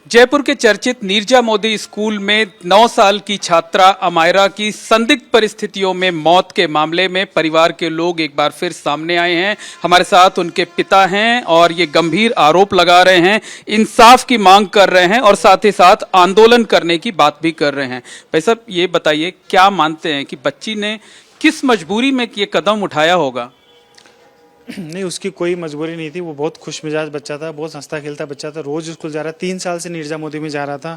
जयपुर के चर्चित नीरजा मोदी स्कूल में 9 साल की छात्रा अमायरा की संदिग्ध परिस्थितियों में मौत के मामले में परिवार के लोग एक बार फिर सामने आए हैं। हमारे साथ उनके पिता हैं और ये गंभीर आरोप लगा रहे हैं, इंसाफ की मांग कर रहे हैं और साथ ही साथ आंदोलन करने की बात भी कर रहे हैं। भाई साहब, ये बताइए, क्या मानते हैं कि बच्ची ने किस मजबूरी में ये कदम उठाया होगा? नहीं, उसकी कोई मजबूरी नहीं थी। वो बहुत खुश मिजाज बच्चा था, बहुत हंसता खेलता बच्चा था, रोज स्कूल जा रहा। 3 साल से नीरजा मोदी में जा रहा था,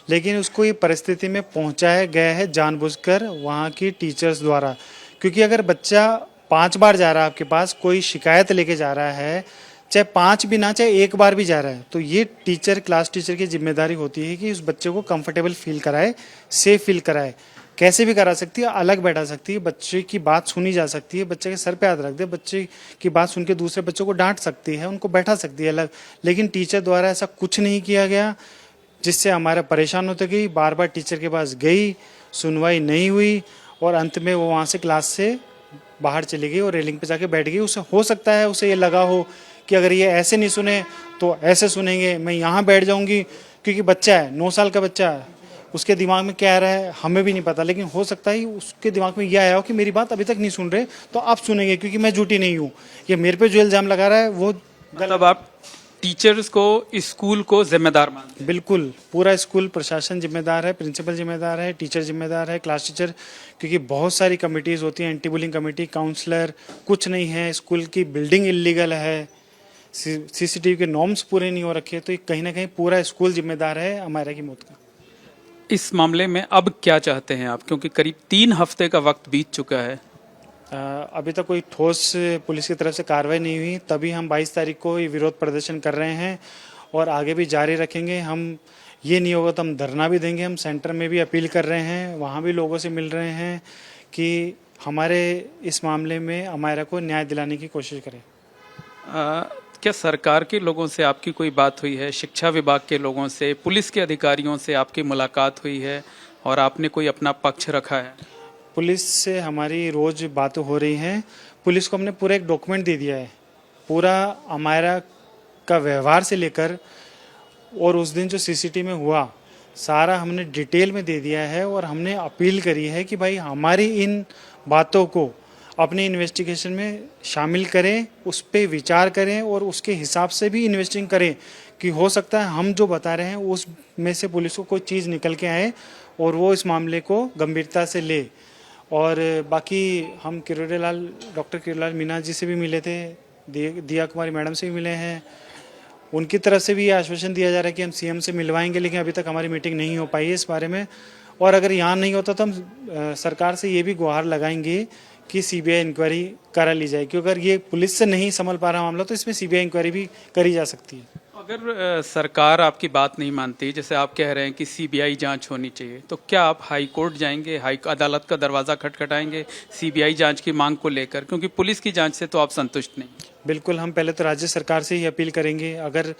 लेकिन उसको ये परिस्थिति में पहुंचाया गया है जानबूझकर वहाँ की टीचर्स द्वारा। क्योंकि अगर बच्चा 5 बार जा रहा है आपके पास, कोई शिकायत लेके जा रहा है, चाहे 5 भी ना, चाहे 1 बार भी जा रहा है, तो ये टीचर, क्लास टीचर की जिम्मेदारी होती है कि उस बच्चे को कंफर्टेबल फील कराए, सेफ फील कराए। कैसे भी करा सकती है, अलग बैठा सकती है, बच्चे की बात सुनी जा सकती है, बच्चे के सर पे हाथ रख दे, बच्चे की बात सुन के दूसरे बच्चों को डांट सकती है, उनको बैठा सकती है अलग। लेकिन टीचर द्वारा ऐसा कुछ नहीं किया गया, जिससे हमारा परेशान होते गई। बार बार टीचर के पास गई, सुनवाई नहीं हुई और अंत में वो वहाँ से क्लास से बाहर चली गई और रेलिंग पे जाके बैठ गई। उसे हो सकता है उसे ये लगा हो कि अगर ये ऐसे नहीं सुने तो ऐसे सुनेंगे, मैं यहाँ बैठ जाऊँगी। क्योंकि बच्चा है, 9 साल का बच्चा है, उसके दिमाग में क्या आ रहा है हमें भी नहीं पता। लेकिन हो सकता है उसके दिमाग में यह आया हो कि मेरी बात अभी तक नहीं सुन रहे, तो आप सुनेंगे क्योंकि मैं झूठी नहीं हूँ। ये मेरे पे जो इल्ज़ाम लगा रहा है वो मतलब आप टीचर्स को, स्कूल को जिम्मेदार मानते हैं? बिल्कुल, पूरा स्कूल प्रशासन जिम्मेदार है, प्रिंसिपल जिम्मेदार है, टीचर जिम्मेदार है, क्लास टीचर। क्योंकि बहुत सारी कमिटीज़ होती हैं, एंटी बुलिंग कमेटी, काउंसलर, कुछ नहीं है। स्कूल की बिल्डिंग इलीगल है, सीसीटीवी के नॉर्म्स पूरे नहीं हो रखे, तो ये कहीं ना कहीं पूरा स्कूल जिम्मेदार है अमायरा की मौत का। इस मामले में अब क्या चाहते हैं आप, क्योंकि करीब 3 हफ्ते का वक्त बीत चुका है? अभी तक कोई ठोस पुलिस की तरफ से कार्रवाई नहीं हुई, तभी हम 22 तारीख को ये विरोध प्रदर्शन कर रहे हैं और आगे भी जारी रखेंगे। हम ये नहीं होगा तो हम धरना भी देंगे। हम सेंटर में भी अपील कर रहे हैं, वहाँ भी लोगों से मिल रहे हैं कि हमारे इस मामले में अमायरा को न्याय दिलाने की कोशिश करें। क्या सरकार के लोगों से आपकी कोई बात हुई है? शिक्षा विभाग के लोगों से, पुलिस के अधिकारियों से आपकी मुलाकात हुई है और आपने कोई अपना पक्ष रखा है? पुलिस से हमारी रोज़ बातें हो रही हैं। पुलिस को हमने पूरा एक डॉक्यूमेंट दे दिया है, पूरा अमायरा का व्यवहार से लेकर और उस दिन जो सीसीटीवी में हुआ सारा हमने डिटेल में दे दिया है। और हमने अपील करी है कि भाई हमारी इन बातों को अपनी इन्वेस्टिगेशन में शामिल करें, उस पर विचार करें और उसके हिसाब से भी इन्वेस्टिंग करें कि हो सकता है हम जो बता रहे हैं उस में से पुलिस को कोई चीज़ निकल के आए और वो इस मामले को गंभीरता से ले। और बाकी हम डॉक्टर किरोड़ीलाल मीना जी से भी मिले थे, दिया कुमारी मैडम से भी मिले हैं। उनकी तरफ से भी ये आश्वासन दिया जा रहा है कि हम सीएम से मिलवाएंगे, लेकिन अभी तक हमारी मीटिंग नहीं हो पाई है इस बारे में। और अगर यहाँ नहीं होता तो हम सरकार से ये भी गुहार लगाएंगे कि सीबीआई इंक्वायरी करा ली जाए, क्योंकि अगर ये पुलिस से नहीं संभल पा रहा मामला तो इसमें सीबीआई इंक्वायरी भी करी जा सकती है। अगर सरकार आपकी बात नहीं मानती, जैसे आप कह रहे हैं कि सीबीआई जांच होनी चाहिए, तो क्या आप हाई कोर्ट जाएंगे, हाई अदालत का दरवाजा खटखटाएंगे सीबीआई जांच की मांग को लेकर, क्योंकि पुलिस की जांच से तो आप संतुष्ट नहीं? बिल्कुल, हम पहले तो राज्य सरकार से ही अपील करेंगे। अगर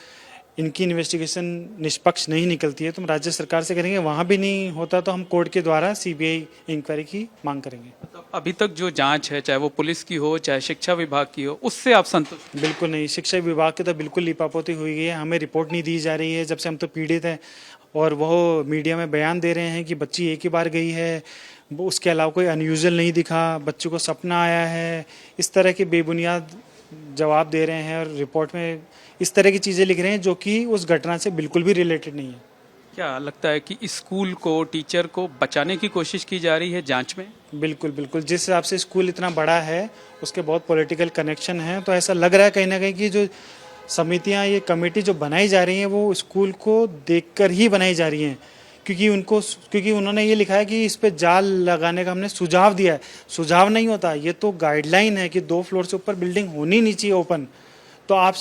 इनकी इन्वेस्टिगेशन निष्पक्ष नहीं निकलती है तो हम राज्य सरकार से करेंगे, वहाँ भी नहीं होता तो हम कोर्ट के द्वारा सीबीआई इंक्वायरी की मांग करेंगे। तो अभी तक जो जांच है, चाहे वो पुलिस की हो चाहे शिक्षा विभाग की हो, उससे आप संतुष्ट? बिल्कुल नहीं, शिक्षा विभाग की तो बिल्कुल लिपापोती हुई गई है। हमें रिपोर्ट नहीं दी जा रही है, जब से हम तो पीड़ित हैं। और वो मीडिया में बयान दे रहे हैं कि बच्ची एक ही बार गई है, उसके अलावा कोई अनयूजुअल नहीं दिखा, बच्चों को सपना आया है, इस तरह के बेबुनियाद जवाब दे रहे हैं और रिपोर्ट में इस तरह की चीज़ें लिख रहे हैं जो कि उस घटना से बिल्कुल भी रिलेटेड नहीं है। क्या लगता है कि स्कूल को, टीचर को बचाने की कोशिश की जा रही है जांच में? बिल्कुल बिल्कुल, जिस हिसाब से स्कूल इतना बड़ा है, उसके बहुत पॉलिटिकल कनेक्शन हैं, तो ऐसा लग रहा है कहीं ना कहीं कि जो समितियां, ये कमेटी जो बनाई जा रही हैं वो स्कूल को देखकर ही बनाई जा रही हैं। क्योंकि उन्होंने ये लिखा है कि इस पे जाल लगाने का हमने सुझाव दिया है। सुझाव नहीं होता, ये तो गाइडलाइन है कि 2 फ्लोर से ऊपर बिल्डिंग होनी नहीं चाहिए ओपन। तो आप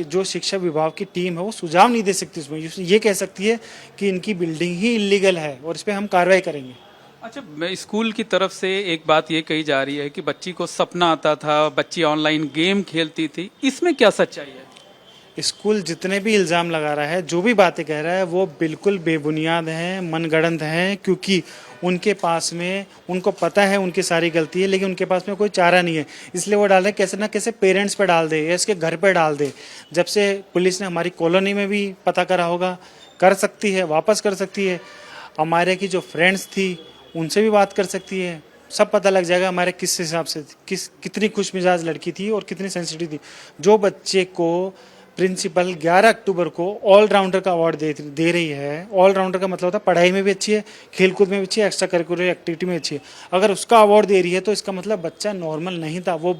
जो शिक्षा विभाग की टीम है वो सुझाव नहीं दे सकती उसमें, ये कह सकती है कि इनकी बिल्डिंग ही इलीगल है और इस पर हम कार्रवाई करेंगे। अच्छा, मैं स्कूल की तरफ से एक बात ये कही जा रही है कि बच्ची को सपना आता था, बच्ची ऑनलाइन गेम खेलती थी, इसमें क्या सच्चाई है? स्कूल जितने भी इल्ज़ाम लगा रहा है, जो भी बातें कह रहा है, वो बिल्कुल बेबुनियाद हैं, मनगढ़ंत हैं। क्योंकि उनके पास में, उनको पता है उनकी सारी गलती है, लेकिन उनके पास में कोई चारा नहीं है, इसलिए वो डाल रहे हैं कैसे ना कैसे पेरेंट्स पे डाल दे या इसके घर पे डाल दे। जब से पुलिस ने हमारी कॉलोनी में भी पता करा होगा कर सकती है, वापस कर सकती है। हमारे की जो फ्रेंड्स थी उनसे भी बात कर सकती है, सब पता लग जाएगा हमारे किस हिसाब से कितनी खुश मिजाज लड़की थी और कितनी सेंसिटिव थी। जो बच्चे को प्रिंसिपल 11 अक्टूबर को ऑलराउंडर का अवार्ड दे रही है, ऑलराउंडर का मतलब होता है पढ़ाई में भी अच्छी है, खेलकूद में भी अच्छी है, एक्स्ट्रा करिकुलर एक्टिविटी में अच्छी है। अगर उसका अवार्ड दे रही है तो इसका मतलब बच्चा नॉर्मल नहीं था, वो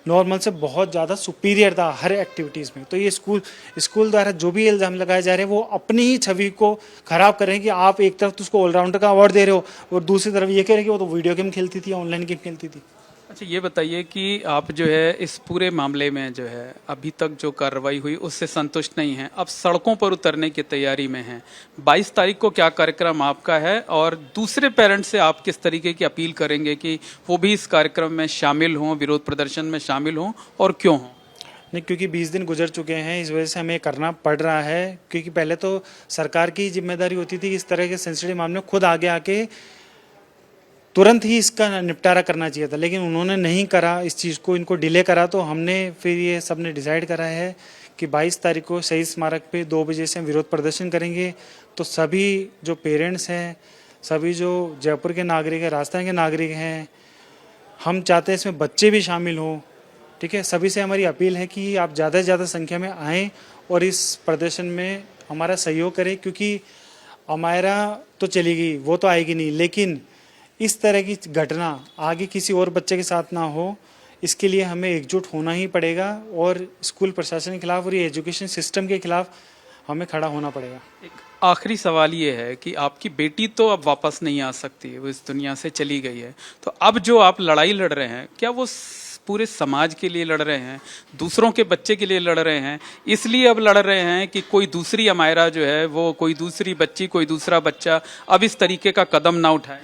नॉर्मल से बहुत ज़्यादा सुपीरियर था हर एक्टिविटीज़ में। तो ये स्कूल द्वारा जो भी इल्ज़ाम लगाए जा रहे हैं वो अपनी ही छवि को ख़राब कर रहे हैं कि आप एक तरफ तो उसको ऑलराउंडर का अवार्ड दे रहे हो और दूसरी तरफ ये कह रहे हैं कि वो तो वीडियो गेम खेलती थी, ऑनलाइन गेम खेलती थी। अच्छा, ये बताइए कि आप जो है इस पूरे मामले में जो है अभी तक जो कार्रवाई हुई उससे संतुष्ट नहीं हैं, अब सड़कों पर उतरने की तैयारी में हैं। 22 तारीख को क्या कार्यक्रम आपका है और दूसरे पेरेंट्स से आप किस तरीके की अपील करेंगे कि वो भी इस कार्यक्रम में शामिल हों, विरोध प्रदर्शन में शामिल हों, और क्यों हों? नहीं, क्योंकि 20 दिन गुजर चुके हैं, इस वजह से हमें करना पड़ रहा है। क्योंकि पहले तो सरकार की जिम्मेदारी होती थी कि इस तरह के सेंसिटिव मामले में खुद आगे आके तुरंत ही इसका निपटारा करना चाहिए था, लेकिन उन्होंने नहीं करा, इस चीज़ को इनको डिले करा। तो हमने फिर ये सब ने डिसाइड करा है कि 22 तारीख को शहीद स्मारक पे 2 बजे से हम विरोध प्रदर्शन करेंगे। तो सभी जो पेरेंट्स हैं, सभी जो जयपुर के नागरिक हैं, राजस्थान के नागरिक हैं, हम चाहते हैं इसमें बच्चे भी शामिल हों। ठीक है, सभी से हमारी अपील है कि आप ज़्यादा से ज़्यादा संख्या में आएँ और इस प्रदर्शन में हमारा सहयोग करें। क्योंकि हमारा तो चली गई, वो तो आएगी नहीं, लेकिन इस तरह की घटना आगे किसी और बच्चे के साथ ना हो, इसके लिए हमें एकजुट होना ही पड़ेगा और स्कूल प्रशासन के खिलाफ और ये एजुकेशन सिस्टम के खिलाफ हमें खड़ा होना पड़ेगा। एक आखिरी सवाल ये है कि आपकी बेटी तो अब वापस नहीं आ सकती, वो इस दुनिया से चली गई है, तो अब जो आप लड़ाई लड़ रहे हैं, क्या वो पूरे समाज के लिए लड़ रहे हैं, दूसरों के बच्चे के लिए लड़ रहे हैं, इसलिए अब लड़ रहे हैं कि कोई दूसरी अमायरा जो है, वो कोई दूसरी बच्ची, कोई दूसरा बच्चा अब इस तरीके का कदम ना उठाए?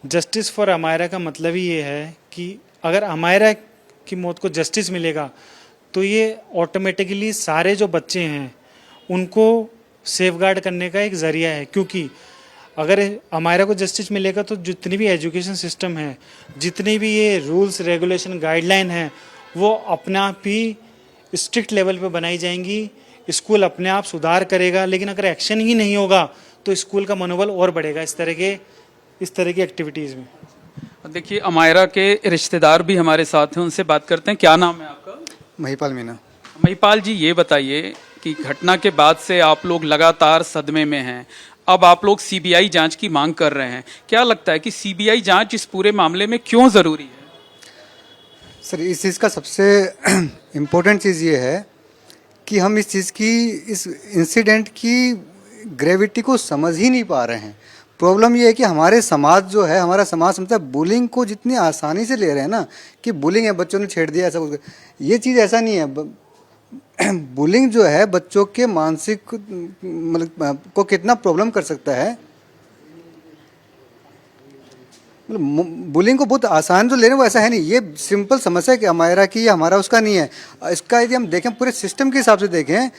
जस्टिस फॉर अमायरा का मतलब ही ये है कि अगर अमायरा की मौत को जस्टिस मिलेगा तो ये ऑटोमेटिकली सारे जो बच्चे हैं उनको सेफगार्ड करने का एक ज़रिया है। क्योंकि अगर अमायरा को जस्टिस मिलेगा तो जितनी भी एजुकेशन सिस्टम है, जितनी भी ये रूल्स रेगुलेशन गाइडलाइन है, वो अपने आप ही स्ट्रिक्ट लेवल पे बनाई जाएंगी, स्कूल अपने आप सुधार करेगा। लेकिन अगर एक्शन ही नहीं होगा तो स्कूल का मनोबल और बढ़ेगा इस तरह की एक्टिविटीज़ में। देखिए, अमायरा के रिश्तेदार भी हमारे साथ हैं, उनसे बात करते हैं। क्या नाम है आपका? महिपाल मीना। महिपाल जी, ये बताइए कि घटना के बाद से आप लोग लगातार सदमे में हैं, अब आप लोग सीबीआई जांच की मांग कर रहे हैं। क्या लगता है कि सीबीआई जांच इस पूरे मामले में क्यों जरूरी है? सर, इस चीज़ का सबसे इम्पोर्टेंट चीज़ ये है कि हम इस इंसिडेंट की ग्रेविटी को समझ ही नहीं पा रहे हैं। प्रॉब्लम ये है कि हमारे समाज जो है, हमारा समाज समझता है बुलिंग को जितनी आसानी से ले रहे हैं ना, कि बुलिंग है, बच्चों ने छेड़ दिया, ऐसा कुछ। ये चीज़ ऐसा नहीं है। बुलिंग जो है बच्चों के मानसिक मतलब को कितना प्रॉब्लम कर सकता है। बुलिंग को बहुत आसान जो ले रहे हैं वो ऐसा है नहीं। ये सिंपल समस्या है कि अमायरा की या हमारा उसका नहीं है। इसका यदि हम देखें पूरे सिस्टम के हिसाब से देखें,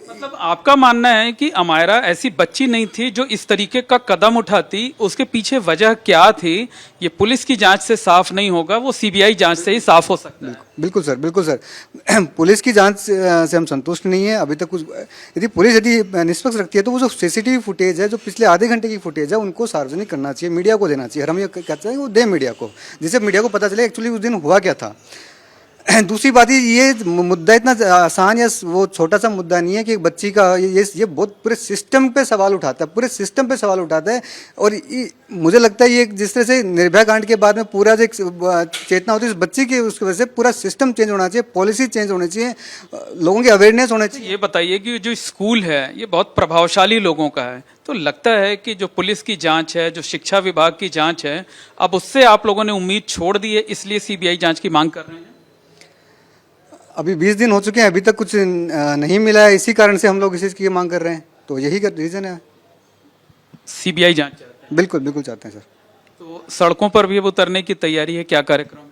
मतलब आपका मानना है कि अमायरा ऐसी बच्ची नहीं थी जो इस तरीके का कदम उठाती, उसके पीछे वजह क्या थी ये पुलिस की जांच से साफ नहीं होगा, वो सीबीआई जांच से ही साफ हो सकता है। बिल्कुल सर, बिल्कुल सर। पुलिस की जांच से हम संतुष्ट नहीं है अभी तक। कुछ यदि पुलिस निष्पक्ष रखती है तो वो जो सीसीटीवी फुटेज है, जो पिछले आधे घंटे की फुटेज है, उनको सार्वजनिक करना चाहिए, मीडिया को देना चाहिए। हम ये कहते हैं वो दे मीडिया को, जिससे मीडिया को पता चले एक्चुअली उस दिन हुआ क्या था। दूसरी बात ये मुद्दा इतना आसान या वो छोटा सा मुद्दा नहीं है कि एक बच्ची का ये बहुत पूरे सिस्टम पे सवाल उठाता है, पूरे सिस्टम पे सवाल उठाता है। और मुझे लगता है ये जिस तरह से निर्भया कांड के बाद में पूरा जो चेतना होती है इस बच्ची की, उसकी वजह से पूरा सिस्टम चेंज होना चाहिए, पॉलिसी चेंज होनी चाहिए, लोगों की अवेयरनेस होनी चाहिए। ये बताइए कि जो स्कूल है ये बहुत प्रभावशाली लोगों का है, तो लगता है कि जो पुलिस की जांच है, जो शिक्षा विभाग की जांच है, अब उससे आप लोगों ने उम्मीद छोड़ दी है, इसलिए सीबीआई जांच की मांग कर रहे हैं? अभी 20 दिन हो चुके हैं, अभी तक कुछ नहीं मिला है, इसी कारण से हम लोग इस चीज़ की मांग कर रहे हैं। तो यही रीज़न है। सीबीआई जांच चाहते हैं? बिल्कुल बिल्कुल चाहते हैं सर। तो सड़कों पर भी अब उतरने की तैयारी है, क्या कार्यक्रम है?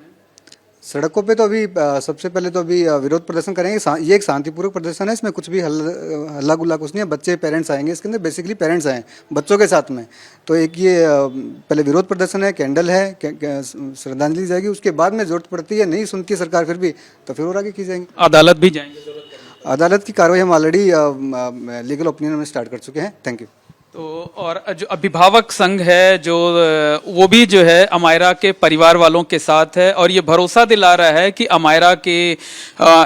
सड़कों पे तो अभी सबसे पहले तो अभी विरोध प्रदर्शन करेंगे। ये एक शांतिपूर्वक प्रदर्शन है, इसमें कुछ भी हल्ला गुल्ला कुछ नहीं है। बच्चे पेरेंट्स आएंगे, इसके अंदर बेसिकली पेरेंट्स आए बच्चों के साथ में। तो एक ये पहले विरोध प्रदर्शन है, कैंडल है, श्रद्धांजलि जाएगी। उसके बाद में जरूरत पड़ती है, नहीं सुनती सरकार फिर भी, तो फिर और आगे की जाएंगे। अदालत भी जाएंगे? अदालत की कार्रवाई हम ऑलरेडी लीगल ओपिनियन में स्टार्ट कर चुके हैं। Thank you. तो और जो अभिभावक संघ है जो वो भी जो है अमायरा के परिवार वालों के साथ है और ये भरोसा दिला रहा है कि अमायरा के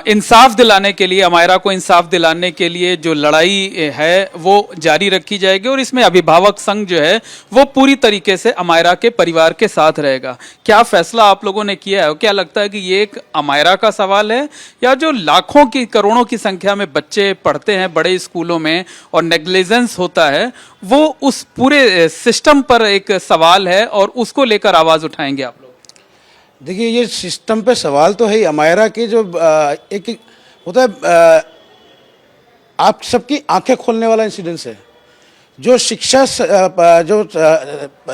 इंसाफ दिलाने के लिए, अमायरा को इंसाफ दिलाने के लिए जो लड़ाई है वो जारी रखी जाएगी और इसमें अभिभावक संघ जो है वो पूरी तरीके से अमायरा के परिवार के साथ रहेगा। क्या फैसला आप लोगों ने किया है? क्या लगता है कि ये एक अमायरा का सवाल है या जो लाखों की, करोड़ों की संख्या में बच्चे पढ़ते हैं बड़े स्कूलों में और नेग्लिजेंस होता है, वो उस पूरे सिस्टम पर एक सवाल है और उसको लेकर आवाज उठाएंगे आप लोग? देखिए, ये सिस्टम पे सवाल तो है ही। अमायरा के जो एक होता है, आप सबकी आंखें खोलने वाला इंसिडेंस है। जो शिक्षा जो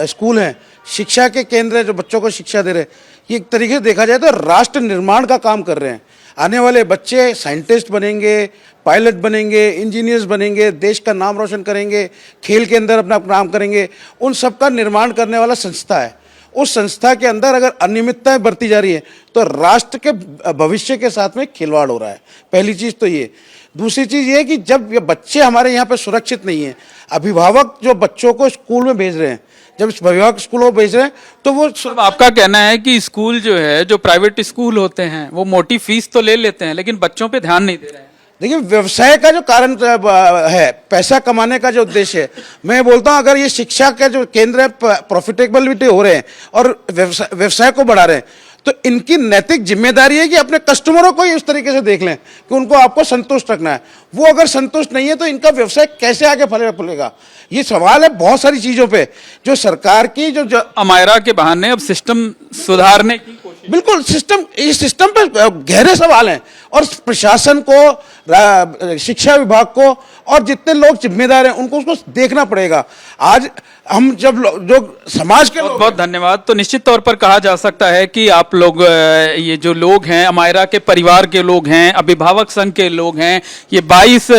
स्कूल हैं, शिक्षा के केंद्र है, जो बच्चों को शिक्षा दे रहे हैं, ये एक तरीके से देखा जाए तो राष्ट्र निर्माण का काम कर रहे हैं। आने वाले बच्चे साइंटिस्ट बनेंगे, पायलट बनेंगे, इंजीनियर्स बनेंगे, देश का नाम रोशन करेंगे, खेल के अंदर अपना नाम करेंगे। उन सब का निर्माण करने वाला संस्था है। उस संस्था के अंदर अगर अनियमितताएं बरती जा रही है तो राष्ट्र के भविष्य के साथ में खिलवाड़ हो रहा है। पहली चीज़ तो ये। दूसरी चीज़ ये कि जब ये बच्चे हमारे यहाँ पे सुरक्षित नहीं हैं, अभिभावक जो बच्चों को स्कूल में भेज रहे हैं, जब अभिभावक स्कूलों में भेज रहे हैं तो वो आपका कहना है कि स्कूल जो है, जो प्राइवेट स्कूल होते हैं, वो मोटी फीस तो ले लेते हैं लेकिन बच्चों पे ध्यान नहीं दे रहे हैं। देखिए, व्यवसाय का जो कारण है, पैसा कमाने का जो उद्देश्य है, मैं बोलता हूं अगर ये शिक्षा के जो केंद्र है प्रॉफिटेबिलिटी हो रहे हैं और व्यवसाय को बढ़ा रहे हैं तो इनकी नैतिक जिम्मेदारी है कि अपने कस्टमरों को ही उस तरीके से देख लें कि उनको आपको संतुष्ट रखना है। वो अगर संतुष्ट नहीं है तो इनका व्यवसाय कैसे आगे फलेगा? ये सवाल है बहुत सारी चीजों पे जो सरकार की जो अमायरा के बहाने अब सिस्टम सुधारने की कोशिश। बिल्कुल, इस सिस्टम पे गहरे सवाल हैं और प्रशासन को, शिक्षा विभाग को और जितने लोग जिम्मेदार हैं उनको उसको देखना पड़ेगा। आज हम जब जो समाज के बहुत बहुत धन्यवाद। तो निश्चित तौर पर कहा जा सकता है कि आप लोग, ये जो लोग हैं, अमायरा के परिवार के लोग हैं, अभिभावक संघ के लोग हैं, ये 22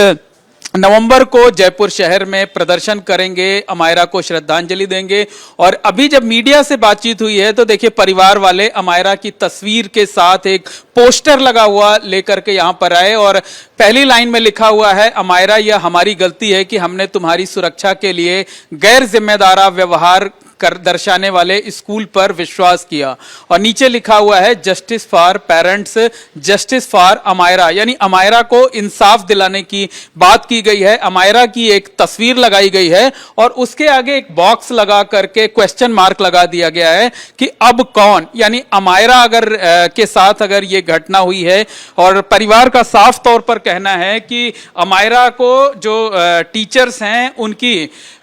नवंबर को जयपुर शहर में प्रदर्शन करेंगे, अमायरा को श्रद्धांजलि देंगे। और अभी जब मीडिया से बातचीत हुई है तो देखिए, परिवार वाले अमायरा की तस्वीर के साथ एक पोस्टर लगा हुआ लेकर के यहां पर आए और पहली लाइन में लिखा हुआ है, अमायरा, यह हमारी गलती है कि हमने तुम्हारी सुरक्षा के लिए गैर जिम्मेदारा व्यवहार कर दर्शाने वाले स्कूल पर विश्वास किया। और नीचे लिखा हुआ है, justice for parents, justice for Amayra, यानी अमायरा को इंसाफ दिलाने की बात की गई है। अमायरा की एक तस्वीर लगाई गई है और उसके आगे एक बॉक्स लगा करके क्वेश्चन मार्क लगा दिया गया है कि अब कौन, यानी अमायरा अगर के साथ अगर ये घटना हुई है और परिवार का साफ तौर पर कहना है कि अमायरा को जो टीचर्स हैं उनकी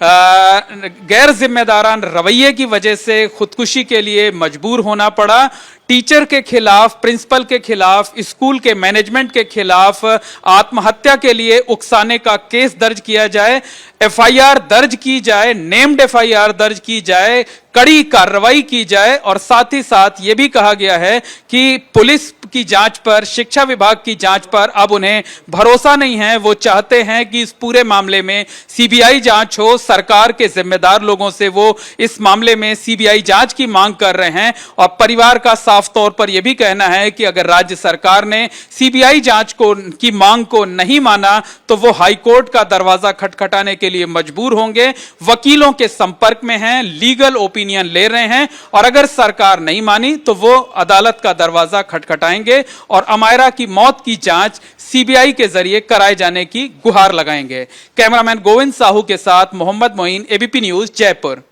गैर जिम्मेदारान रवैये की वजह से खुदकुशी के लिए मजबूर होना पड़ा। टीचर के खिलाफ, प्रिंसिपल के खिलाफ, स्कूल के मैनेजमेंट के खिलाफ आत्महत्या के लिए उकसाने का केस दर्ज किया जाए, एफआईआर दर्ज की जाए, नेम्ड एफआईआर दर्ज की जाए, कड़ी कार्रवाई की जाए। और साथ ही साथ ये भी कहा गया है कि पुलिस की जांच पर, शिक्षा विभाग की जांच पर अब उन्हें भरोसा नहीं है। वो चाहते हैं कि इस पूरे मामले में सीबीआई जांच हो। सरकार के जिम्मेदार लोगों से वो इस मामले में सीबीआई जांच की मांग कर रहे हैं। और परिवार का साफ तौर पर यह भी कहना है कि अगर राज्य सरकार ने सीबीआई जांच की मांग को नहीं माना तो वो हाईकोर्ट का दरवाजा खटखटाने के लिए मजबूर होंगे। वकीलों के संपर्क में हैं, लीगल ओपिनियन ले रहे हैं और अगर सरकार नहीं मानी तो वो अदालत का दरवाजा खटखटाएंगे और अमायरा की मौत की जांच सीबीआई के जरिए कराए जाने की गुहार लगाएंगे। कैमरामैन गोविंद साहू के साथ मोहम्मद मोइन, एबीपी न्यूज, जयपुर।